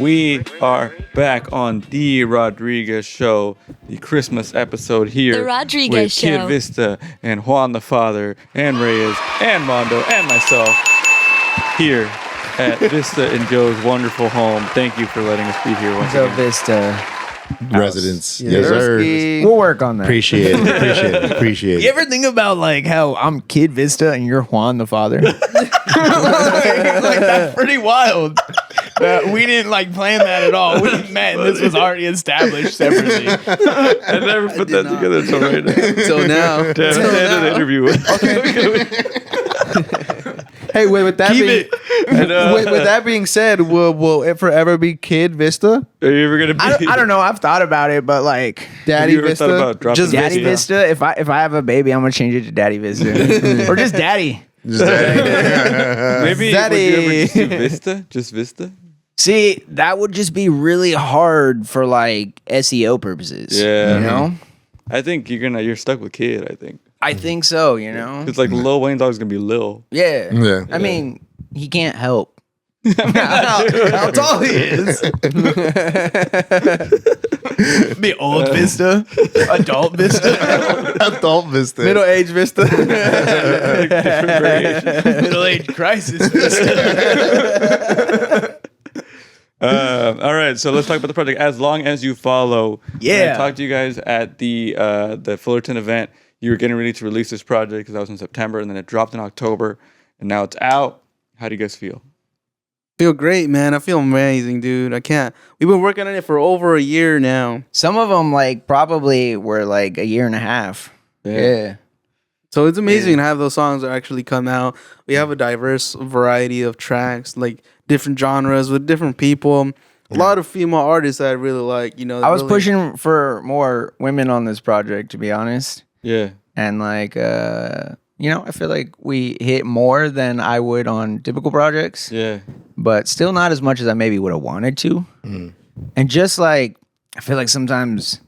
We are back on The Rodriguez Show, the Christmas episode here. The Rodriguez with Show. Kid Vista and Juan the Father and Reyes and Mondo and myself here at Vista and Joe's wonderful home. Thank you for letting us be here once So again. Vista residents. Yes, sir. We'll work on that. Appreciate it. You ever think about like how I'm Kid Vista and you're Juan the Father? like that's pretty wild. We didn't like plan that at all. We met and this was already established separately. I never put that together until right now. Till now. Damn, I had an interview with. Hey, wait, with that Keep being it. with that being said, will it forever be Kid Vista? Are you ever gonna be? I don't know. I've thought about it, but like Daddy you ever Vista? thought about dropping Just Daddy Vista? Vista. If I have a baby, I'm gonna change it to Daddy Vista or just Daddy. Maybe Daddy. would you ever just do Vista? Just Vista? See, that would just be really hard for like SEO purposes. Yeah. you know. I think you're stuck with Kid. I think I think so. You know. it's like Lil Wayne's always gonna be Lil. Yeah. Yeah. I mean, he can't help. How tall he is? Be old Vista, adult Vista, Adult Vista. Middle age Vista. middle age crisis Vista. All right, so let's talk about the project. As long as you follow, Yeah. when I talked to you guys at the Fullerton event. You were getting ready to release this project because that was in September, and then it dropped in October, and now it's out. How do you guys feel? Feel great, man. I feel amazing, dude. I can't. We've been working on it for over a year now. Some of them like probably were like a year and a half. Yeah. So it's amazing to have those songs actually come out. We have a diverse variety of tracks, like different genres with different people. A lot of female artists that I really like. You know, I was really- pushing for more women on this project, to be honest. Yeah, And like, I feel like we hit more than I would on typical projects, yeah, but still not as much as I maybe would have wanted to. And just like, I feel like sometimes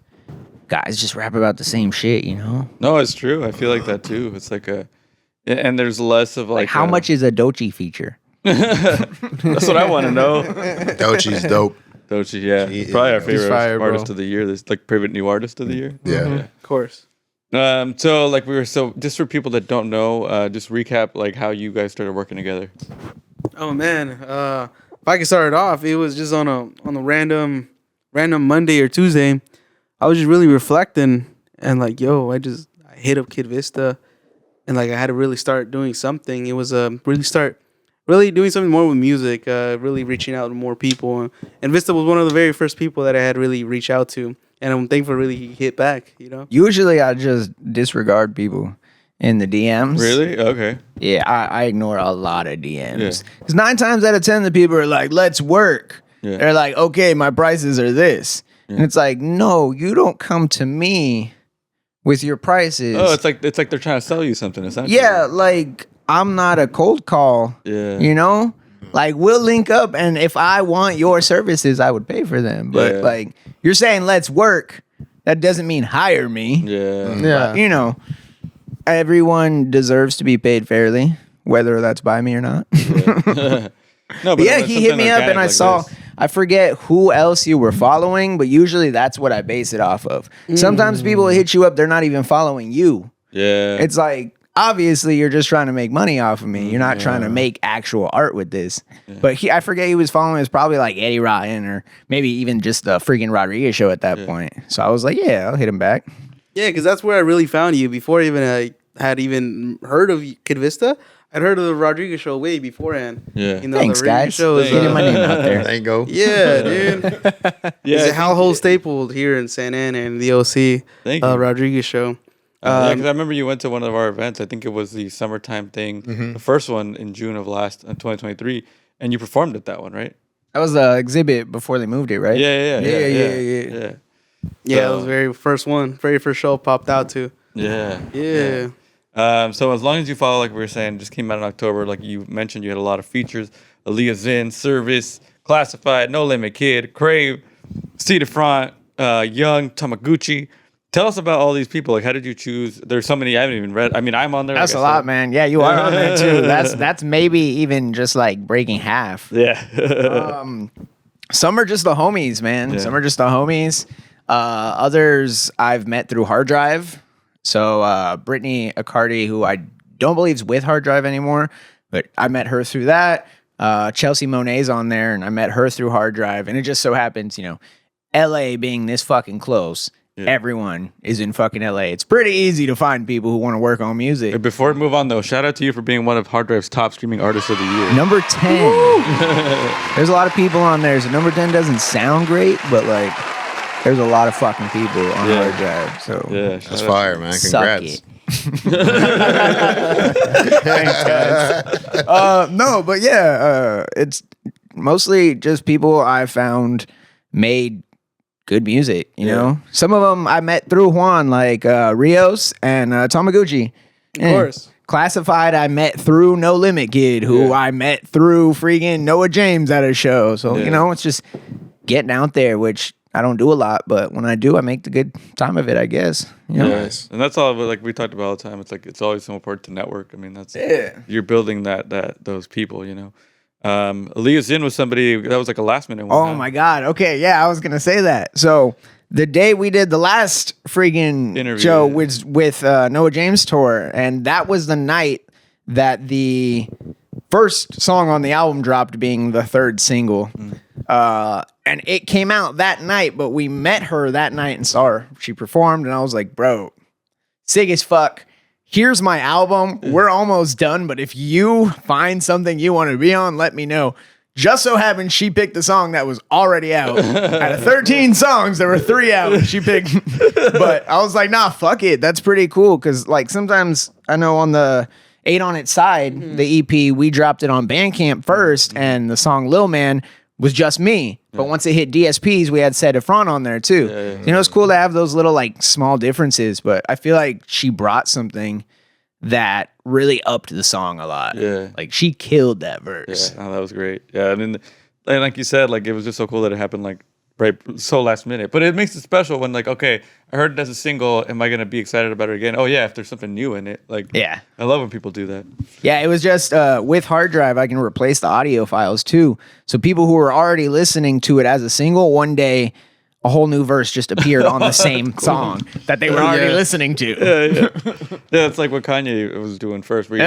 guys just rap about the same shit, you know? no, it's true. I feel like that too. It's like and there's less of Like, how much is a Doechii feature? That's what I want to know. Doechie's dope. Doechii, yeah, He- probably our he's favorite fire, bro. artist of the year. This like favorite new artist of the year. Yeah. Of course. So like just for people that don't know, just recap like how you guys started working together. Oh man, if I can start it off, it was just on a random Monday or Tuesday. I was just really reflecting and like, yo, I hit up Kid Vista, and like I had to really start doing something. It was really doing something more with music, really reaching out to more people. And Vista was one of the very first people that I had really reached out to, and I'm thankful really he hit back. You know. Usually I just disregard people in the DMs. Really? Okay. Yeah, I ignore a lot of DMs. Yeah. Because 9 times out of 10, the people are like, let's work. Yeah. They're like, okay, my prices are this. And it's like, no, you don't come to me with your prices. Oh, it's like they're trying to sell you something. Essentially. yeah, like, I'm not a cold call. Yeah. You know? Like, we'll link up, and if I want your services, I would pay for them. But, Yeah. like, you're saying let's work. That doesn't mean hire me. Yeah. Yeah. You know, everyone deserves to be paid fairly, whether that's by me or not. No, But yeah, it was he hit something me up and organic I like saw, this. I forget who else you were following, but usually that's what I base it off of. Sometimes people hit you up, they're not even following you. Yeah. It's like, obviously you're just trying to make money off of me. You're not trying to make actual art with this. But I forget he was following, it was probably like Eddie Rotten or maybe even just the freaking Rodriguez show at that point. So I was like, yeah, I'll hit him back. Yeah, because that's where I really found you. Before even I had even heard of Kid Vista, I'd heard of the Rodriguez show way beforehand. Yeah. You know, Thanks, the radio guys. show is Getting my name out there. There you go. yeah, dude. yeah. It's a household staple here in San Ana and the OC. Thank you. Rodriguez show. Yeah, because I remember you went to one of our events. I think it was the summertime thing, the first one in June of 2023, and you performed at that one, right? That was the exhibit before they moved it, right? Yeah. Yeah, So- it was the very first one, very first show popped out too. Yeah. Yeah. So as long as you follow, like we were saying, just came out in October. Like you mentioned, you had a lot of features: Aaliyah Zin, Service, Classified, No Limit Kid, Crave, Cedar Front, Young, Tamaguchi. Tell us about all these people. Like, how did you choose? There's so many I haven't even read. I mean, I'm on there. That's like a I lot, said. man. Yeah, you are on there too. That's maybe even just like breaking half. Yeah. Some are just the homies, man. Yeah. Some are just the homies. Others I've met through Hard Drive. So Brittany Accardi, who I don't believe is with Hard Drive anymore, but I met her through that. Chelsea Monet's on there, and I met her through Hard Drive. And it just so happens, LA being this fucking close, everyone is in fucking LA. It's pretty easy to find people who want to work on music. Before we move on, though, shout out to you for being one of Hard Drive's top streaming artists of the year. Number 10. There's a lot of people on there, so number 10 doesn't sound great, but like there's a lot of fucking people on Hard Drive. So Yeah, That's fire, man. suck Congrats. it. Thanks, guys. No, but yeah, it's mostly just people I found made good music, you know? Some of them I met through Juan, like Rios and Tamaguchi. Of course. Classified, I met through No Limit Kid, who I met through freaking Noah James at a show. So, it's just getting out there, which I don't do a lot, but when I do, I make the good time of it, I guess. Nice. And that's all. Like we talked about all the time. It's like it's always so important to network. I mean, that's you're building those people. Aaliyah Zin was somebody that was like a last minute one. Oh my God. Okay. Yeah, I was going to say that. So the day we did the last freaking Interview, show yeah. was with Noah James tour, and that was the night that the first song on the album dropped, being the third single. And it came out that night, but we met her that night and saw her. She performed, and I was like, bro, sick as fuck. Here's my album. We're almost done, but if you find something you want to be on, let me know. Just so happened she picked the song that was already out. Out of 13 songs, there were 3 out. She picked. But I was like, nah, fuck it. That's pretty cool. Because like sometimes I know on the 8 on Its Side, the EP, we dropped it on Bandcamp first, and the song Lil Man was just me. But once it hit DSPs, we had Set Front on there too. It's cool to have those little like small differences, but I feel like she brought something that really upped the song a lot. Yeah. Like she killed that verse. Yeah, that was great. Yeah, I mean, and like you said, like it was just so cool that it happened like right so last minute. But it makes it special when like, okay, I heard it as a single. Am I gonna be excited about it again? Oh yeah, if there's something new in it. Like Yeah. I love when people do that. Yeah, it was just with Hard Drive, I can replace the audio files too. So people who were already listening to it as a single, one day a whole new verse just appeared on the same song that they were already listening to. Yeah, it's like what Kanye was doing first, where you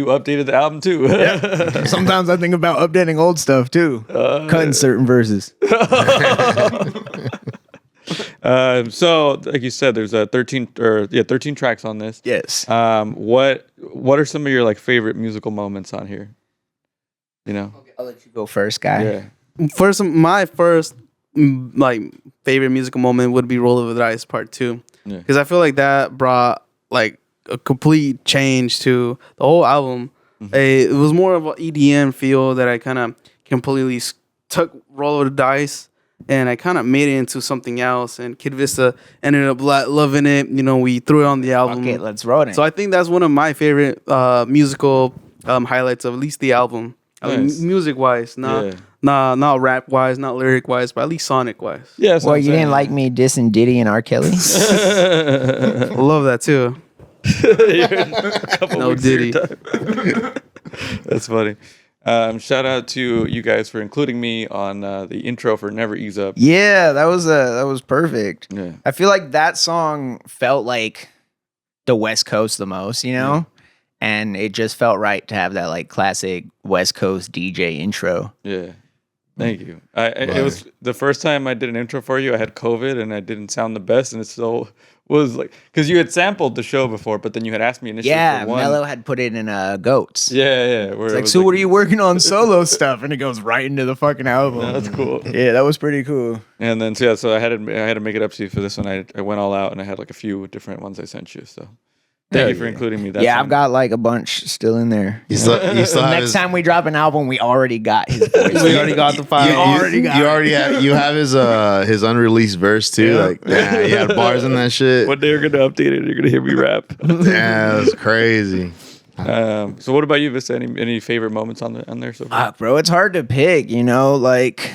updated the album too. Sometimes I think about updating old stuff too, cutting certain verses. So like you said, there's 13 tracks on this. Yes. What are some of your like favorite musical moments on here? I'll let you go first, guy. Yeah. My first like favorite musical moment would be Roll of the Dice Part 2, because I feel like that brought like a complete change to the whole album. It was more of an EDM feel that I kind of completely took Roll of the Dice and I kind of made it into something else, and Kid Vista ended up loving it. We threw it on the album. Okay, let's roll it. So I think that's one of my favorite musical highlights of at least the album. I mean, Nice. music wise, not rap wise, not lyric wise, but at least sonic wise. Yeah. that's what Well, I'm you saying. didn't like me dissing Diddy and R. Kelly? I love that too. No Diddy. That's funny. Shout out to you guys for including me on the intro for Never Ease Up. Yeah, that was perfect. Yeah. I feel like that song felt like the West Coast the most, and it just felt right to have that like classic West Coast DJ intro. Yeah. Thank you. It was the first time I did an intro for you. I had COVID and I didn't sound the best, and it still was like, because you had sampled the show before, but then you had asked me initially. Yeah, for one. Mello had put it in Goats. Yeah. Where It's it like, was so what are you working on solo stuff? And it goes right into the fucking album. That's cool. Yeah, that was pretty cool. And then so I had to make it up to you for this one. I went all out and I had like a few different ones I sent you. So thank you for including me. That's I've got like a bunch still in there. You still have Next his, time we drop an album, we already got his voice. We already got the file. you have his unreleased verse too. Yeah. Like, yeah, he had bars in that shit. One day you're gonna update it. You're gonna hear me rap. Yeah, that's crazy. So what about you, Vista? Any favorite moments on there so far? Fuck, bro, it's hard to pick, like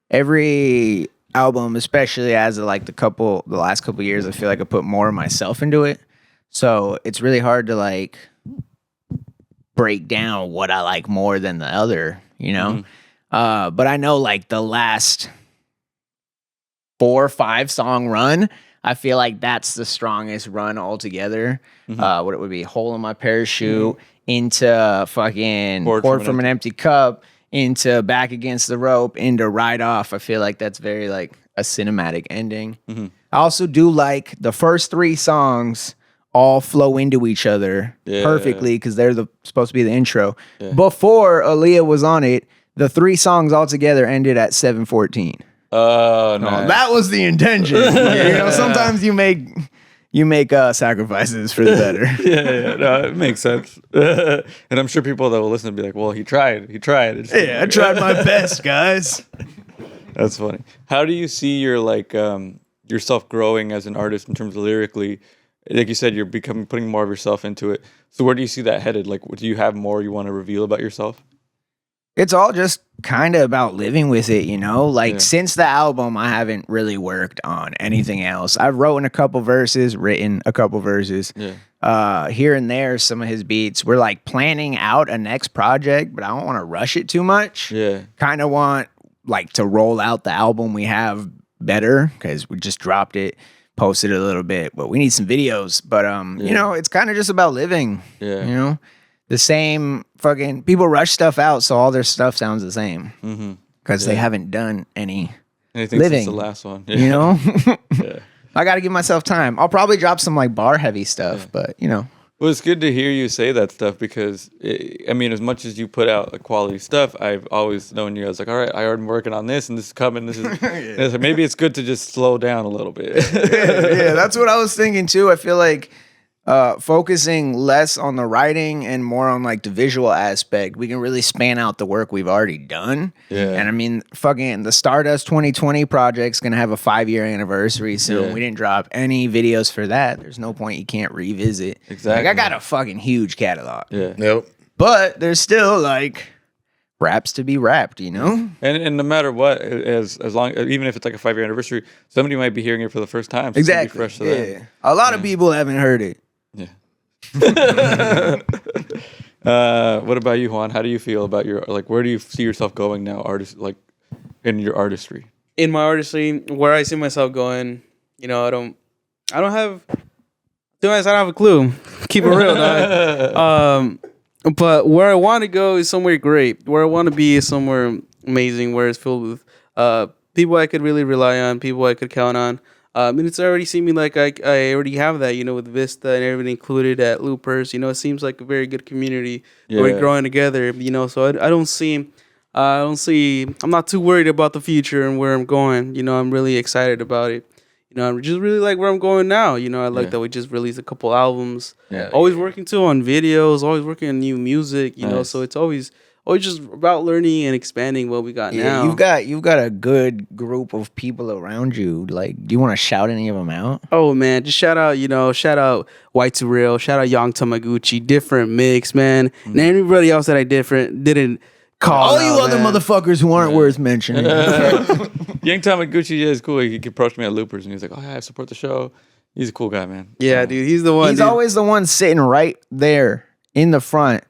every album, especially as of like the last couple years, I feel like I put more of myself into it. So it's really hard to like break down what I like more than the other, But I know like the last 4 or 5 song run, I feel like that's the strongest run altogether. What it would be, Hole in My Parachute, into fucking Poured from an Empty Cup, into Back Against the Rope, into Ride Off. I feel like that's very like a cinematic ending. I also do like the first 3 songs all flow into each other perfectly because they're supposed to be the intro. Before Aaliyah was on it, the 3 songs all together ended at 7:14. Oh, nice. That was the intention. You know, sometimes you make sacrifices for the better. Yeah, no, it makes sense. And I'm sure people that will listen will be like, well, he tried. It's I tried my best, guys. That's funny. How do you see your like yourself growing as an artist in terms of lyrically? Like you said, you're putting more of yourself into it. So where do you see that headed? Like, do you have more you want to reveal about yourself? It's all just kind of about living with it, you know? Like, since the album, I haven't really worked on anything else. I've written a couple verses. Here and there, some of his beats. We're, like, planning out a next project, but I don't want to rush it too much. Yeah. Kind of want, like, to roll out the album we have better, because we just dropped it, posted it a little bit, but we need some videos. But, you know, it's kind of just about living, you know? The same fucking people rush stuff out, so all their stuff sounds the same because they haven't done anything living since the last one. You know, I got to give myself time. I'll probably drop some like bar heavy stuff, but you know. Well, it's good to hear you say that stuff because I mean, as much as you put out like, quality stuff, I've always known you. I was like, all right, I already working on this, and this is coming. This is maybe it's good to just slow down a little bit. Yeah, that's what I was thinking too. I feel like. Focusing less on the writing and more on like the visual aspect, we can really span out the work we've already done. And I mean, fucking the Stardust 2020 project's gonna have a 5-year anniversary soon. We didn't drop any videos for that. There's no point you can't revisit. Exactly. Like I got a fucking huge catalog. Yep. But there's still like raps to be rapped, you know? And no matter what, as long even if it's like a 5-year anniversary, somebody might be hearing it for the first time. So Exactly. It's gonna be fresh to them. A lot of people haven't heard it. Yeah. What about you, Juan? How do you feel about your like? Where do you see yourself going now, in your artistry? In my artistry, where I see myself going, you know, I don't have. To be honest, I don't have a clue. Keep it real, dog. But where I want to go is somewhere great. Where I want to be is somewhere amazing. Where it's filled with people I could really rely on, people I could count on. And it's already seeming like I already have that, you know, with Vista and everything included at Loopers. You know, it seems like a very good community. We're growing together, you know, so I don't see, I'm not too worried about the future and where I'm going. You know, I'm really excited about it. You know, I just really like where I'm going now. You know, I like that we just released a couple albums. Always working too on videos, always working on new music, you know, so it's always just about learning and expanding what we got now. You've got a good group of people around you. Like, do you want to shout any of them out? Oh man, just shout out White to Real, shout out Young Tamaguchi, Different Mix, man, and everybody else that I didn't call. All you other motherfuckers who aren't worth mentioning. Young Tamaguchi is cool. He approached me at Loopers and he was like, "Oh yeah, I support the show." He's a cool guy, man. Yeah, dude, he's the one. He's always the one sitting right there in the front.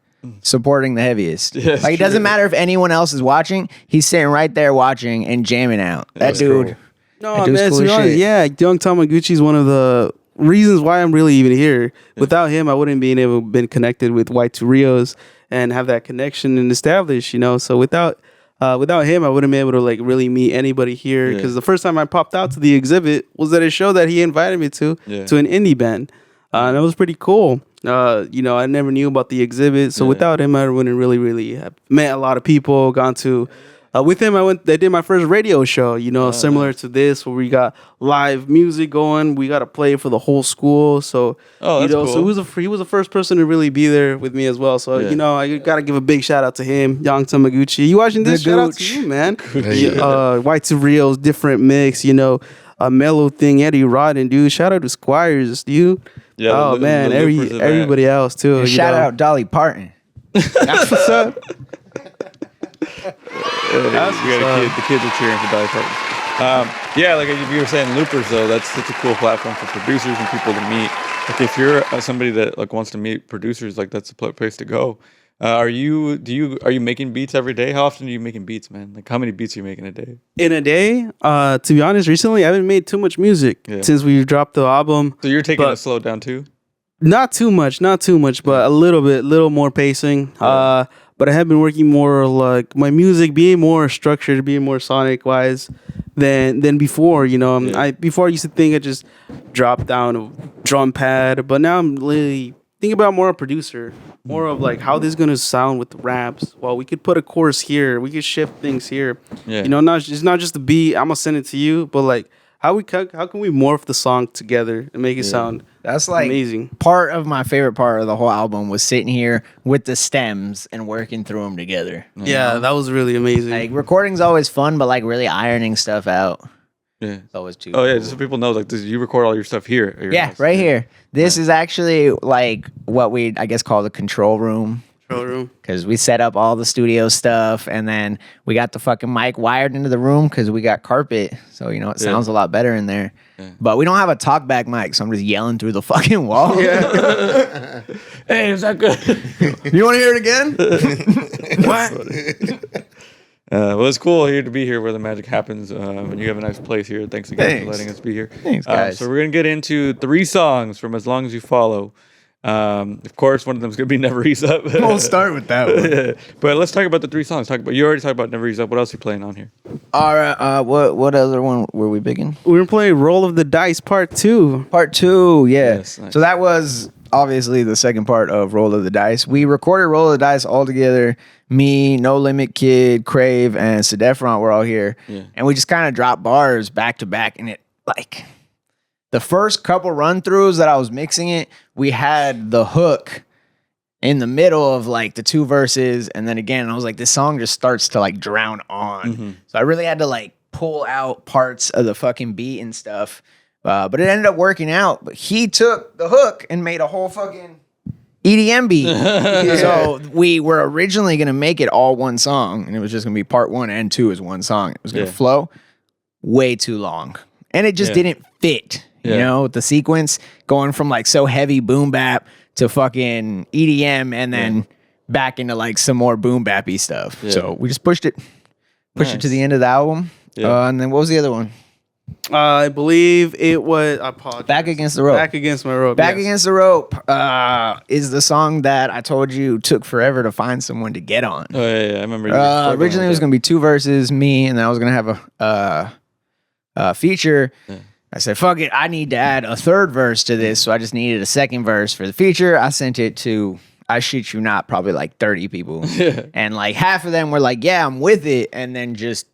Supporting the heaviest. Like, it doesn't matter if anyone else is watching. He's sitting right there watching and jamming out. That dude. Cool. No, man, cool shit. Yeah, Young Tamaguchi is one of the reasons why I'm really even here. Without him, I wouldn't been able to been connected with White to Rios and have that connection and establish, you know. So without him, I wouldn't be able to like really meet anybody here. Because the first time I popped out to the exhibit was at a show that he invited me to an indie band. And that was pretty cool. You know, I never knew about the exhibit, so without him, I wouldn't really have met a lot of people. Gone to with him, I did my first radio show. You know, similar to this, where we got live music going. We got to play for the whole school. So you know, cool. So he was the first person to really be there with me as well. So you know, I gotta give a big shout out to him, Young Tamaguchi. You watching this? Shout out to you, man. White to Real's Different Mix. You know, a mellow thing, Eddie Rodden, dude. Shout out to Squires, dude. Yeah, oh man, everybody else too. And shout out Dolly Parton. That's what's up. The kids are cheering for Dolly Parton. Yeah, like you were saying, Loopers though, that's such a cool platform for producers and people to meet. Like if you're somebody that like wants to meet producers, like that's the place to go. Are you making beats every day? How often are you making beats, man? Like how many beats are you making a day? In a day, to be honest, recently I haven't made too much music since we dropped the album. So you're taking it slow down too? Not too much, but a little more pacing. Yeah. But I have been working more like my music being more structured, being more sonic wise than before. You know, before I used to think I just dropped down a drum pad, but now I'm really thinking about more a producer, more of like how this is gonna sound with the raps. Well, we could put a chorus here, we could shift things here. Yeah. You know, it's not just the beat. I'm gonna send it to you, but like how can we morph the song together and make it sound that's like amazing. Part of my favorite part of the whole album was sitting here with the stems and working through them together. Yeah, that was really amazing. Like recording's always fun, but like really ironing stuff out. Yeah. It's always too. Oh yeah, cool. just so people know, like you record all your stuff here. At your house. Right here. This is actually like what we I guess call the control room. Because we set up all the studio stuff, and then we got the fucking mic wired into the room because we got carpet, so you know it sounds a lot better in there. Yeah. But we don't have a talkback mic, so I'm just yelling through the fucking wall. Yeah. Hey, is that good? You want to hear it again? What? Well, it's cool here to be here where the magic happens, and you have a nice place here. Thanks again for letting us be here. Thanks, guys. So we're gonna get into 3 songs from As Long As You Follow. Of course, one of them is gonna be Never Ease Up. We'll start with that one. But let's talk about the 3 songs. You already talked about Never Ease Up. What else are you playing on here? All right. What other one were we picking? We were playing Roll of the Dice Part 2. Part 2, yeah. Yes, nice. So that was obviously the second part of Roll of the Dice. We recorded Roll of the Dice all together. Me, No Limit Kid, Crave, and Sedefron were all here. Yeah. And we just kind of dropped bars back to back. And it, like, the first couple run-throughs that I was mixing it, we had the hook in the middle of, like, the 2 verses. And then again, I was like, this song just starts to, like, drown on. Mm-hmm. So I really had to, like, pull out parts of the fucking beat and stuff. But it ended up working out. But he took the hook and made a whole fucking EDM beat. So we were originally going to make it all one song. And it was just going to be part 1 and 2 as one song. It was going to flow way too long. And it just didn't fit. You know, the sequence going from like so heavy boom bap to fucking EDM and then back into like some more boom bappy stuff. Yeah. So we just pushed it to the end of the album. Yeah. And then what was the other one? I believe it was Back Against the Rope. Back Against My Rope. Back Against the Rope is the song that I told you took forever to find someone to get on. Oh yeah, I remember. Originally it was going to be 2 verses, me, and then I was going to have a feature. Yeah. I said, fuck it, I need to add a 3rd verse to this, so I just needed a 2nd verse for the feature. I sent it to, I shit you not, probably like 30 people. And like half of them were like, yeah, I'm with it, and then just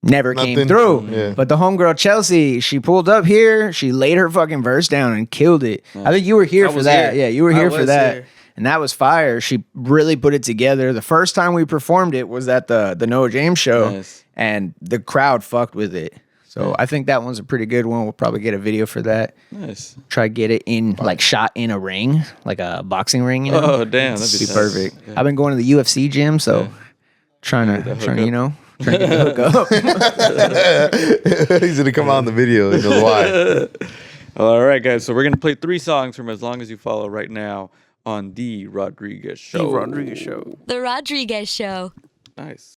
never came through. Yeah. But the homegirl Chelsea, she pulled up here, she laid her fucking verse down and killed it. I think you were here for that. Yeah, you were here for that. Here. And that was fire. She really put it together. The first time we performed it was at the Noah James show, and the crowd fucked with it. So I think that one's a pretty good one. We'll probably get a video for that. Nice. Try to get it in, like shot in a ring, like a boxing ring. You know? Oh damn, that'd be perfect. Yeah. I've been going to the UFC gym, so trying to get the hook up. He's gonna come on the video. He knows why. All right, guys. So we're gonna play 3 songs from As Long As You Follow right now on The Rodriguez Show. The Rodriguez Show. The Rodriguez Show. Nice.